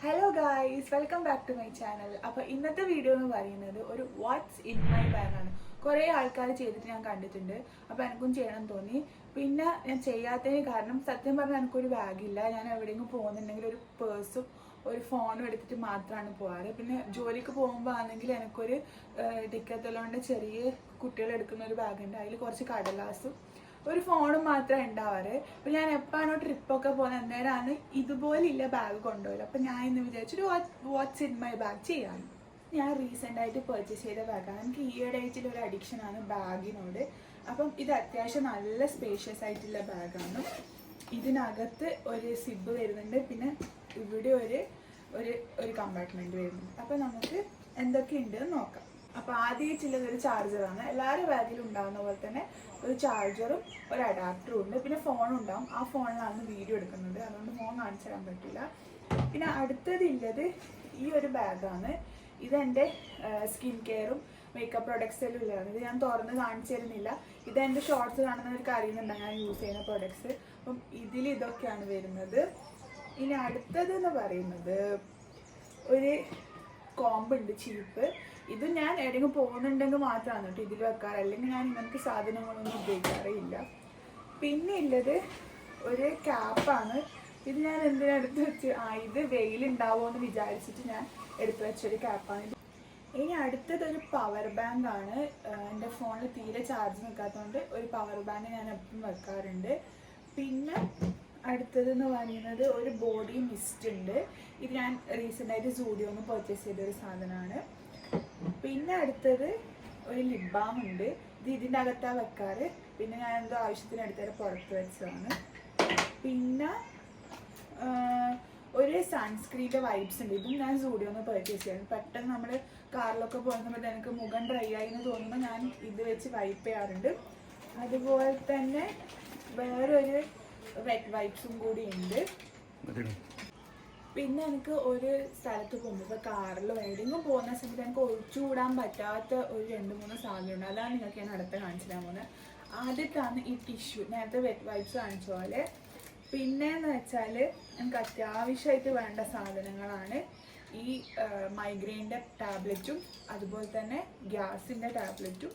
Hello guys, welcome back to my channel. അപ്പോൾ ഇന്നത്തെ video എന്ന് പറയുന്നത് ഒരു വാട്ട്സ് ഇൻ മൈ ബാഗാണ്. കുറേ ആൾക്കാർ ചെയ്തിട്ട് ഞാൻ കണ്ടിട്ടുണ്ട്. അപ്പോൾ എനിക്കും ചെയ്യണം തോന്നി. പിന്നെ ഞാൻ ചെയ്യാത്തതിന് കാരണം സത്യം പറഞ്ഞാൽ എനിക്കൊരു ബാഗില്ല. ഞാൻ എവിടെയെങ്കിലും പോകുന്നുണ്ടെങ്കിൽ ഒരു പേഴ്സും ഒരു ഫോണും എടുത്തിട്ട് മാത്രമാണ് പോകാറ്. പിന്നെ ജോലിക്ക് പോകുമ്പോൾ ആണെങ്കിൽ എനിക്കൊരു ഡിക്കത്തലോണ്ട് ചെറിയ കുട്ടികൾ എടുക്കുന്ന ഒരു ബാഗുണ്ട്. അതിൽ കുറച്ച് കടലാസും ഒരു ഫോണും മാത്രമേ ഉണ്ടാവാറ്. അപ്പം ഞാൻ എപ്പോഴാണോ ട്രിപ്പൊക്കെ പോകുന്നത് അന്നേരമാണ് ഇതുപോലില്ല ബാഗ് കൊണ്ടുപോയത്. അപ്പം ഞാൻ ഇന്ന് വിചാരിച്ചൊരു വാട്ട്സ് ഇൻ മൈ ബാഗ് ചെയ്യാനും. ഞാൻ റീസെൻ്റായിട്ട് പർച്ചേസ് ചെയ്ത ബാഗാണ്. എനിക്ക് ഈയിടെ ആയിട്ടുള്ളൊരു അഡിക്ഷനാണ് ബാഗിനോട്. അപ്പം ഇത് അത്യാവശ്യം നല്ല സ്പേഷ്യസ് ആയിട്ടുള്ള ബാഗാണ്. ഇതിനകത്ത് ഒരു സിബ് വരുന്നുണ്ട്, പിന്നെ ഇവിടെ ഒരു കമ്പാർട്ട്മെൻറ്റ് വരുന്നുണ്ട്. അപ്പം നമുക്ക് എന്തൊക്കെയുണ്ട് നോക്കാം. അപ്പോൾ ആദ്യമായിട്ടുള്ളത് ഒരു ചാർജറാണ്. എല്ലാവരും ബാഗിലും ഉണ്ടാകുന്ന പോലെ തന്നെ ഒരു ചാർജറും ഒരു അഡാപ്റ്ററും ഉണ്ട്. പിന്നെ ഫോണും ഉണ്ടാവും. ആ ഫോണിലാണ് വീഡിയോ എടുക്കുന്നത്, അതുകൊണ്ട് ഫോൺ കാണിച്ചു തരാൻ പറ്റില്ല. പിന്നെ അടുത്തതുള്ളത് ഈ ഒരു ബാഗാണ്. ഇതെൻ്റെ സ്കിൻ കെയറും മേക്കപ്പ് പ്രൊഡക്ട്സെല്ലാം ഉള്ളതാണ്. ഇത് ഞാൻ തുറന്ന് കാണിച്ചു തരുന്നില്ല. ഇതെൻ്റെ ഷോർട്സ് കാണുന്നവർക്ക് അറിയുന്നുണ്ട് ഞാൻ യൂസ് ചെയ്യുന്ന പ്രൊഡക്ട്സ്. അപ്പം ഇതൊക്കെയാണ് വരുന്നത്. ഇനി അടുത്തതെന്ന് പറയുന്നത് ഒരു കോമ്പുണ്ട്, ചീപ്പ്. ഇത് ഞാൻ എവിടെയെങ്കിലും പോകുന്നുണ്ടെങ്കിൽ മാത്രമാണ് കേട്ടോ ഇതിൽ വെക്കാറ്, അല്ലെങ്കിൽ ഞാൻ ഇങ്ങനത്തെ സാധനങ്ങളൊന്നും ഉപയോഗിക്കാറില്ല. പിന്നെ ഉള്ളത് ഒരു ക്യാപ്പാണ്. ഇത് ഞാൻ എന്തിനാ എടുത്ത് വെച്ച് ഇത് വെയിലുണ്ടാവുമോ എന്ന് വിചാരിച്ചിട്ട് ഞാൻ എടുത്തു വെച്ചൊരു ക്യാപ്പാണ്. ഇനി അടുത്തതൊരു പവർ ബാങ്ക് ആണ്. എൻ്റെ ഫോണിൽ തീരെ ചാർജ് നിൽക്കാത്തതുകൊണ്ട് ഒരു പവർ ബാങ്ക് ഞാൻ എപ്പോഴും വെക്കാറുണ്ട്. പിന്നെ അടുത്തതെന്ന് പറയുന്നത് ഒരു ബോഡി മിസ്റ്റ് ഉണ്ട്. ഇത് ഞാൻ റീസെൻ്റായിട്ട് സൂഡിയോന്ന് പർച്ചേസ് ചെയ്തൊരു സാധനമാണ്. പിന്നെ അടുത്തത് ഒരു ലിപ് ബാം ഉണ്ട്. ഇത് ഇതിൻ്റെ അകത്താണ് വെക്കാറ്. പിന്നെ ഞാൻ എന്തോ ആവശ്യത്തിന് അടുത്തത് പുറത്ത് വെച്ചതാണ്. പിന്നെ ഒരു സൺസ്ക്രീൻ്റെ വൈബ്സ് ഉണ്ട്. ഇതും ഞാൻ സൂഡിയോന്ന് പർച്ചേസ് ചെയ്യാറ്. പെട്ടെന്ന് നമ്മൾ കാറിലൊക്കെ പോകുമ്പോൾ എനിക്ക് മുഖം ഡ്രൈ ആയി എന്ന് തോന്നുമ്പോൾ ഞാൻ ഇത് വെച്ച് വൈപ്പ് ചെയ്യാറുണ്ട്. അതുപോലെ തന്നെ വേറൊരു വെറ്റ് വൈപ്സും കൂടി ഉണ്ട്. പിന്നെ എനിക്ക് ഒരു സ്ഥലത്ത് പോകുമ്പോൾ ഇപ്പോൾ കാറിലോ എവിടെയെങ്കിലും പോകുന്ന സമയത്ത് എനിക്ക് ഒഴിച്ചുകൂടാൻ പറ്റാത്ത ഒരു 2-3 സാധനമുണ്ട്. അതാണ് നിങ്ങൾക്ക് ഞാൻ അടുത്ത കാണിച്ചു തരാൻ പോകുന്നത്. ആദ്യത്താണ് ഈ ടിഷ്യൂ, നേരത്തെ വെറ്റ് വൈപ്സ് കാണിച്ച പോലെ. പിന്നെയെന്ന് വെച്ചാൽ എനിക്ക് അത്യാവശ്യമായിട്ട് വേണ്ട സാധനങ്ങളാണ് ഈ മൈഗ്രെയിൻ്റെ ടാബ്ലറ്റും അതുപോലെ തന്നെ ഗ്യാസിൻ്റെ ടാബ്ലറ്റും.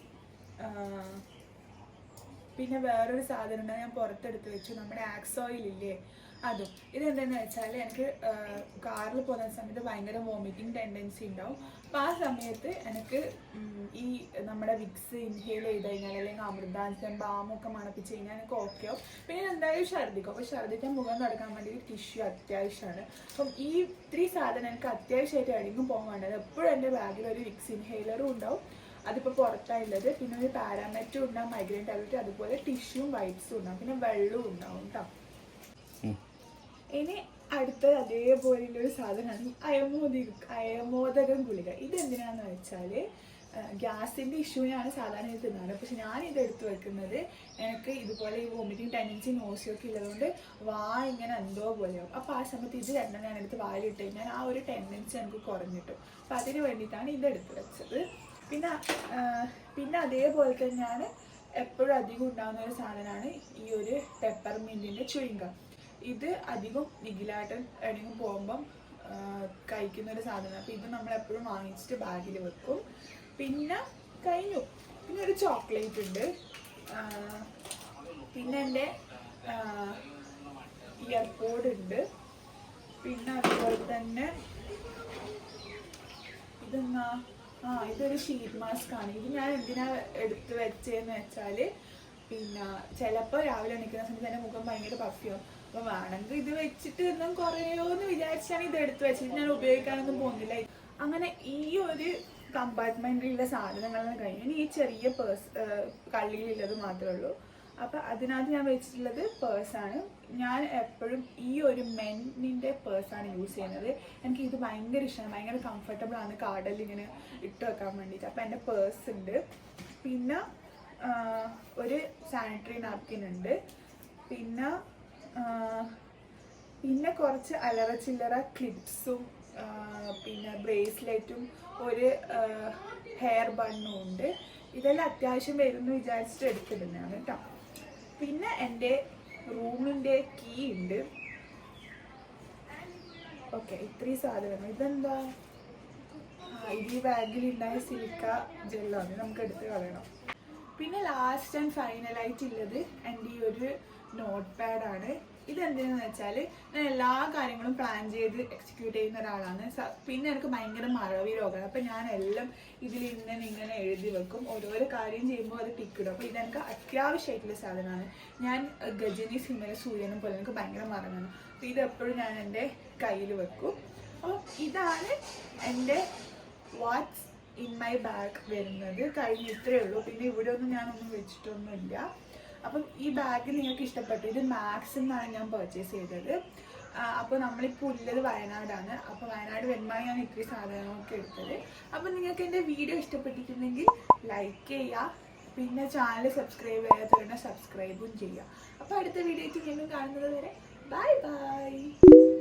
പിന്നെ വേറൊരു സാധനം ഉണ്ട്, ഞാൻ പുറത്തെടുത്ത് വെച്ചു, നമ്മുടെ ആക്സ് ഓയിൽ ഇല്ലേ, അതും. ഇതെന്താണെന്ന് വെച്ചാൽ എനിക്ക് കാറിൽ പോകുന്ന സമയത്ത് ഭയങ്കര വോമിറ്റിംഗ് ടെൻഡൻസി ഉണ്ടാവും. അപ്പോൾ ആ സമയത്ത് എനിക്ക് ഈ നമ്മുടെ വിക്സ് ഇൻഹെയിൽ ചെയ്ത് കഴിഞ്ഞാൽ അല്ലെങ്കിൽ അമൃതാഞ്ജൻ ബാമൊക്കെ മണപ്പിച്ച് കഴിഞ്ഞാൽ എനിക്ക് ഓക്കെ ആവും. പിന്നെ എന്തായാലും ഛർദ്ദിക്കും. അപ്പോൾ ഛർദ്ദിക്കാൻ മുഖം തുടക്കാൻ വേണ്ടി ടിഷ്യൂ അത്യാവശ്യമാണ്. അപ്പം ഈ 3 സാധനം എനിക്ക് അത്യാവശ്യമായിട്ട് എവിടെയെങ്കിലും പോകാൻ വേണ്ടത്. എപ്പോഴും എൻ്റെ ബാഗിൽ ഒരു വിക്സ് ഇൻഹെയിലറും ഉണ്ടാവും, അതിപ്പോൾ പുറത്തായുള്ളത്. പിന്നെ ഒരു പാരാമെറ്റും ഉണ്ടാവും, മൈഗ്രെയിൻ ടാബ്ലറ്റ്, അതുപോലെ ടിഷ്യൂവും വൈപ്സും ഉണ്ടാവും, പിന്നെ വെള്ളവും ഉണ്ടാവും കേട്ടോ. ഇനി അടുത്തത് അതേപോലെയുള്ളൊരു സാധനമാണ് അയമോദകം ഗുളിക. ഇതെന്തിനാന്ന് വെച്ചാൽ ഗ്യാസിൻ്റെ ഇഷ്യൂവിനാണ് സാധാരണ ഇത് തിന്നാറ്. പക്ഷെ ഞാനിത് എടുത്തു വെക്കുന്നത് എനിക്ക് ഇതുപോലെ ഈ വോമിറ്റിംഗ് ടെൻഡൻസി നോസിയൊക്കെ ഉള്ളതുകൊണ്ട് ഇങ്ങനെ എന്തോ പോലെയാവും. അപ്പോൾ ആ സമയത്ത് ഇത് രണ്ടും ഞാൻ എടുത്ത് വായിലിട്ട് കഴിഞ്ഞാൽ ആ ഒരു ടെൻഡൻസി എനിക്ക് കുറഞ്ഞിട്ടു. അപ്പോൾ അതിന് വേണ്ടിയിട്ടാണ് ഇതെടുത്ത് വെച്ചത്. പിന്നെ അതേപോലെ തന്നെയാണ് എപ്പോഴും അധികം ഉണ്ടാകുന്ന ഒരു സാധനമാണ് ഈ ഒരു പെപ്പർമിൻറ്റിൻ്റെ ചുയിങ്കം. ഇത് അധികം നിഖിലാട്ടൻ എവിടെയെങ്കിലും പോകുമ്പം കഴിക്കുന്നൊരു സാധനമാണ്. അപ്പോൾ ഇത് നമ്മളെപ്പോഴും വാങ്ങിച്ചിട്ട് ബാഗിൽ വെക്കും. പിന്നെ കഴിഞ്ഞു. പിന്നെ ഒരു ചോക്ലേറ്റ് ഉണ്ട്. പിന്നെ എൻ്റെ ഇയർപോഡ് ഉണ്ട്. പിന്നെ അതുപോലെ തന്നെ ഇതൊരു ഷീറ്റ് മാസ്ക് ആണ്. ഇത് ഞാൻ എന്തിനാ എടുത്ത് വെച്ചതെന്ന് വെച്ചാൽ പിന്നെ ചിലപ്പോൾ രാവിലെ എണീക്കുന്ന സമയത്ത് എൻ്റെ മുഖം ഭയങ്കര പഫിയാവും. അപ്പോൾ വേണമെങ്കിൽ ഇത് വെച്ചിട്ട് ഒന്നും കുറയോ എന്ന് വിചാരിച്ചാണ് ഇത് എടുത്ത് വെച്ചിട്ട് ഞാൻ ഉപയോഗിക്കാനൊന്നും പോകുന്നില്ല. അങ്ങനെ ഈ ഒരു കമ്പാർട്ട്മെൻറ്റിലുള്ള സാധനങ്ങളെല്ലാം കഴിഞ്ഞു. ഇനി ഈ ചെറിയ കള്ളിയിലുള്ളത് മാത്രമേ ഉള്ളൂ. അപ്പോൾ അതിനകത്ത് ഞാൻ വെച്ചിട്ടുള്ളത് പേഴ്സാണ്. ഞാൻ എപ്പോഴും ഈ ഒരു മെന്നിൻ്റെ പേഴ്സാണ് യൂസ് ചെയ്യുന്നത്. എനിക്ക് ഇത് ഭയങ്കര ഇഷ്ടമാണ്, ഭയങ്കര കംഫർട്ടബിളാണ് കാർഡിൽ ഇങ്ങനെ ഇട്ട് വെക്കാൻ വേണ്ടിയിട്ട്. അപ്പോൾ എൻ്റെ പേഴ്സ് ഉണ്ട്. പിന്നെ ഒരു സാനിറ്ററി നാപ്കിൻ ഉണ്ട്. പിന്നെ കുറച്ച് അല്ലറ ചില്ലറ ക്ലിപ്സും പിന്നെ ബ്രേസ്ലെറ്റും ഒരു ഹെയർ ബണ്ണും ഉണ്ട്. ഇതെല്ലാം അത്യാവശ്യം വരുമെന്ന് വിചാരിച്ചിട്ട് എടുത്തിടുന്നതാണ് കേട്ടോ. പിന്നെ എൻ്റെ റൂമിൻ്റെ കീ ഉണ്ട്. ഓക്കെ, ഇത്രയും സാധനം. ഇതെന്താ? ഇത് ഈ ബാഗിലുണ്ടായ സിലിക്ക ജെല്ലാണ്, നമുക്ക് എടുത്ത് കളയണം. പിന്നെ ലാസ്റ്റ് ആൻഡ് ഫൈനലായിട്ടുള്ളത് എൻ്റെ ഈ ഒരു നോട്ട് പാഡാണ്. ഇതെന്തിനാന്ന് വെച്ചാൽ ഞാൻ എല്ലാ കാര്യങ്ങളും പ്ലാൻ ചെയ്ത് എക്സിക്യൂട്ട് ചെയ്യുന്ന ഒരാളാണ്. പിന്നെ എനിക്ക് ഭയങ്കര മറവി രോഗമാണ്. അപ്പം ഞാൻ എല്ലാം ഇതിൽ ഇങ്ങനെ എഴുതി വെക്കും. ഓരോരോ കാര്യം ചെയ്യുമ്പോൾ അത് ടിക്കിടും. അപ്പോൾ ഇതെനിക്ക് അത്യാവശ്യമായിട്ടുള്ള സാധനമാണ്. ഞാൻ ഗജനി സിനിമയിലെ സൂര്യനും പോലെ എനിക്ക് ഭയങ്കര മറവാണ്. അപ്പോൾ ഇതെപ്പോഴും ഞാൻ എൻ്റെ കയ്യിൽ വെക്കും. അപ്പോൾ ഇതാണ് എൻ്റെ വാട്ട്സ് ഇൻ മൈ ബാഗ് വരുന്നത്. കഴിഞ്ഞ് ഇത്രയേ ഉള്ളൂ. പിന്നെ ഇവിടെ ഒന്നും ഞാനൊന്നും വെച്ചിട്ടൊന്നുമില്ല. അപ്പം ഈ ബാഗ് നിങ്ങൾക്ക് ഇഷ്ടപ്പെട്ടു. ഇത് മാക്സിൽ നിന്നാണ് ഞാൻ പർച്ചേസ് ചെയ്തത്. അപ്പോൾ നമ്മളിപ്പോൾ ഉള്ളത് വയനാടാണ്. അപ്പോൾ വയനാട് വരുമ്പോഴാണ് ഞാൻ ഇത്രയും സാധനങ്ങളൊക്കെ എടുത്തത്. അപ്പോൾ നിങ്ങൾക്ക് എൻ്റെ വീഡിയോ ഇഷ്ടപ്പെട്ടിട്ടുണ്ടെങ്കിൽ ലൈക്ക് ചെയ്യുക. പിന്നെ ചാനൽ സബ്സ്ക്രൈബ് ചെയ്യാത്തവരുണ്ടെങ്കിൽ സബ്സ്ക്രൈബും ചെയ്യുക. അപ്പോൾ അടുത്ത വീഡിയോയ്ക്ക് വീണ്ടും കാണുന്നത് വരെ ബൈ ബൈ.